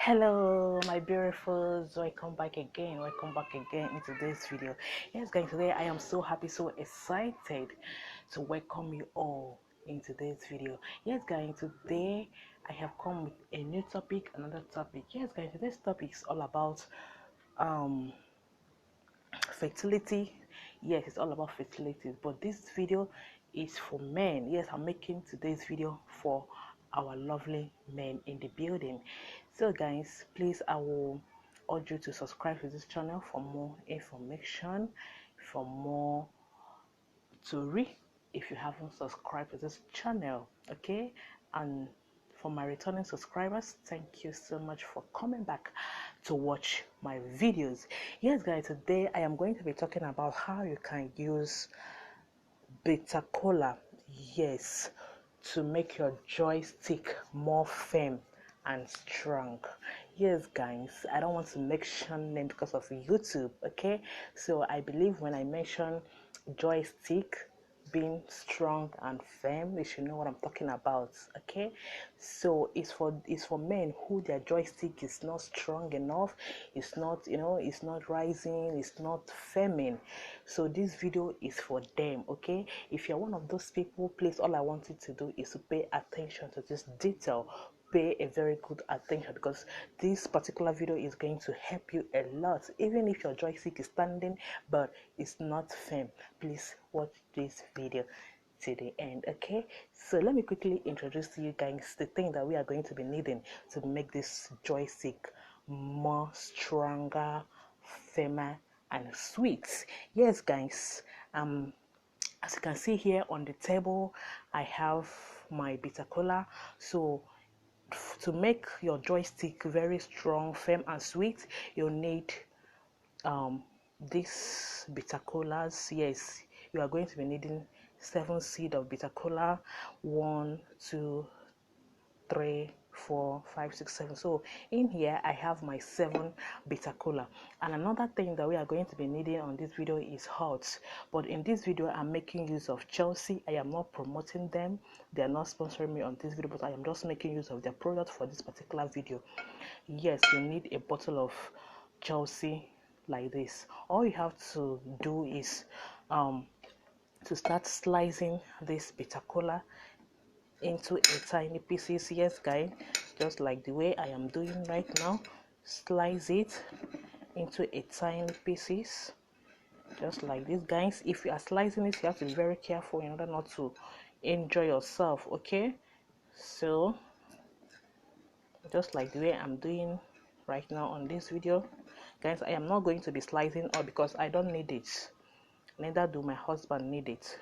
Hello my beautifuls, welcome back again in today's video. Yes guys, today I am so happy, so excited to welcome you all in today's video. Yes guys, today I have come with a new topic, another topic. Yes guys, today's topic is all about um fertility. Yes, it's all about fertility, but this video is for men. Yes, I'm making today's video for our lovely men in the building. So guys, please, I will urge you to subscribe to this channel for more information, for more to read if you haven't subscribed to this channel. Okay, and for my returning subscribers, thank you so much for coming back to watch my videos. Yes guys, today I am going to be talking about how you can use bitter cola, yes, to make your joystick more firm and strong. Yes guys, I don't want to mention name because of YouTube. Okay, so I believe when I mention joystick being strong and firm, you should know what I'm talking about. Okay, so it's for men who their joystick is not strong enough, it's not, it's not rising, it's not firming. So this video is for them. Okay, if you're one of those people, please, all I want you to do is to pay attention to this detail. Pay a very good attention, because this particular video is going to help you a lot. Even if your joystick is standing but it's not firm, please watch this video to the end. Okay, so let me quickly introduce to you guys the thing that we are going to be needing to make this joystick more stronger, firmer and sweet. Yes guys, as you can see here on the table, I have my bitter cola. So to make your joystick very strong, firm and sweet, you'll need these bitter colas. Yes, you are going to be needing 7 seed of bitter cola. 1, 2, 3, 4, 5, 6, 7. So in here I have my 7 bitter cola. And another thing that we are going to be needing on this video is Halts. But in this video I'm making use of Chelsea. I am not promoting them, they are not sponsoring me on this video, but I am just making use of their product for this particular video. Yes, you need a bottle of Chelsea like this. All you have to do is to start slicing this bitter cola into a tiny pieces. Yes guys, just like the way I am doing right now. Slice it into a tiny pieces, just like this guys. If you are slicing it, you have to be very careful in order not to injure yourself. Okay, so just like the way I'm doing right now on this video guys, I am not going to be slicing all because I don't need it, neither do my husband need it.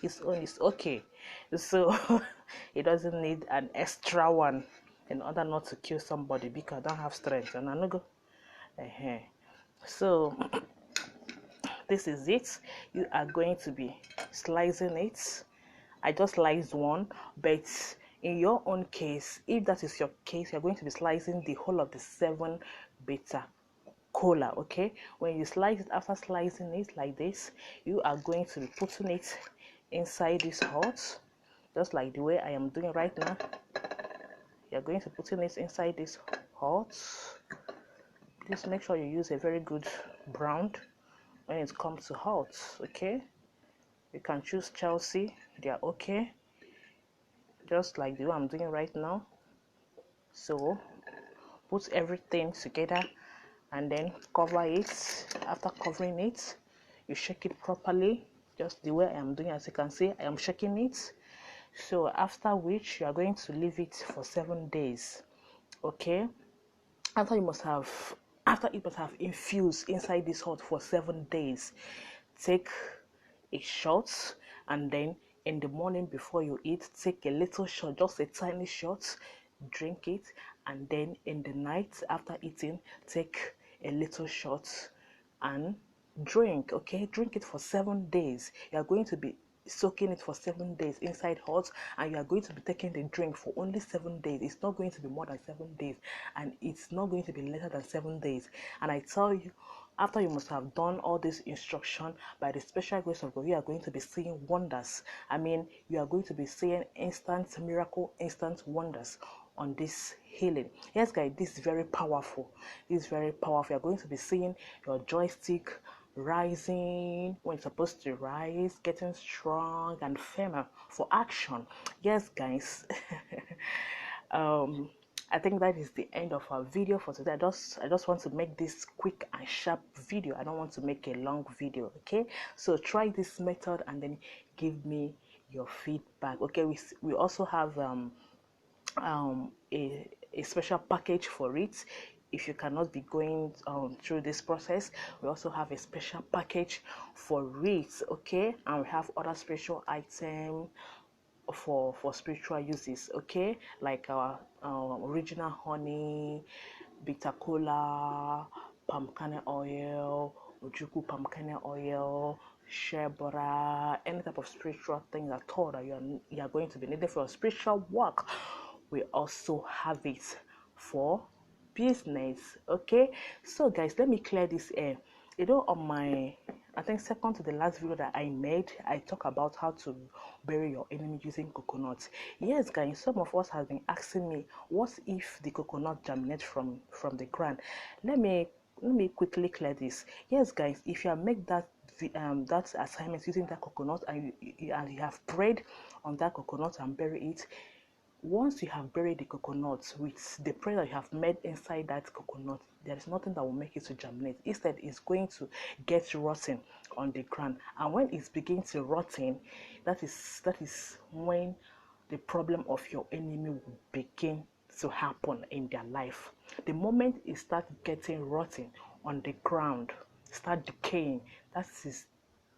It's okay, so it doesn't need an extra one in order not to kill somebody, because I don't have strength and I no go. So this is it. You are going to be slicing it. I just sliced one, but in your own case, if that is your case, you're going to be slicing the whole of the 7 bitter cola. Okay, when you slice it, after slicing it like this, you are going to be putting it inside this hot, just like the way I am doing right now. You're going to put it inside this hot. Please make sure you use a very good brand when it comes to hot. Okay, you can choose Chelsea, they are okay, just like the way I'm doing right now. So put everything together and then cover it. After covering it, you shake it properly, just the way I am doing. As you can see, I am shaking it. So after which you are going to leave it for 7 days. Okay, after it must have infused inside this hot for 7 days, take a shot, and then in the morning before you eat, take a little shot, just a tiny shot, drink it. And then in the night after eating, take a little shot and drink. Okay, drink it for 7 days. You are going to be soaking it for 7 days inside hot, and you are going to be taking the drink for only 7 days. It's not going to be more than 7 days, and it's not going to be lesser than 7 days. And I tell you, after you must have done all this instruction, by the special grace of God, you are going to be seeing wonders. I mean, you are going to be seeing instant miracle, instant wonders on this healing. Yes guys, this is very powerful. This is very powerful. You're going to be seeing your joystick rising when it's supposed to rise, getting strong and firmer for action. Yes guys. I think that is the end of our video for today. I just want to make this quick and sharp video. I don't want to make a long video. Okay, so try this method and then give me your feedback. Okay, we also have a special package for it. If you cannot be going through this process, we also have a special package for it. Okay, and we have other spiritual items for spiritual uses. Okay, like our original honey, bitter cola, palm kernel oil, ojuku palm kernel oil, shea butter, any type of spiritual thing at all that you are going to be needed for your spiritual work. We also have it for business. Okay, so guys, let me clear this air. You know, on my, I think second to the last video that I made, I talk about how to bury your enemy using coconut. Yes guys, some of us have been asking me, what if the coconut germinates from the ground? Let me quickly clear this. Yes guys, if you make that that assignment using that coconut and you have prayed on that coconut and bury it, once you have buried the coconut with the prayer that you have made inside that coconut, there is nothing that will make it to germinate. Instead, it's going to get rotten on the ground, and when it begins to rotten, that is when the problem of your enemy will begin to happen in their life. The moment it starts getting rotten on the ground, start decaying, that is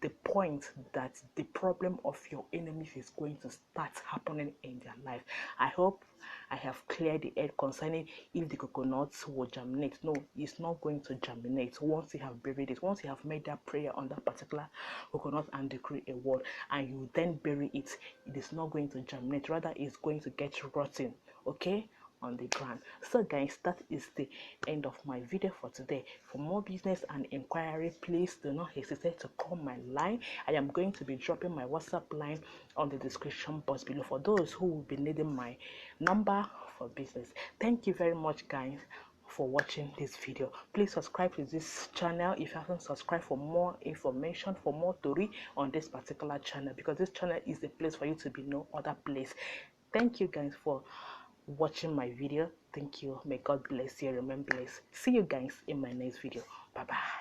the point that the problem of your enemies is going to start happening in their life. I hope I have cleared the air concerning if the coconuts will germinate. No, it's not going to germinate once you have buried it. Once you have made that prayer on that particular coconut and decree a word, and you then bury it, it is not going to germinate. Rather, it's going to get rotten. Okay, on the ground. So guys, that is the end of my video for today. For more business and inquiry, please do not hesitate to call my line. I am going to be dropping my WhatsApp line on the description box below for those who will be needing my number for business. Thank you very much guys for watching this video. Please subscribe to this channel if you haven't subscribed, for more information, for more story on this particular channel, because this channel is the place for you to be no other place. Thank you guys for watching my video. Thank you. May God bless you. Remember blessed. See you guys in my next video. Bye bye.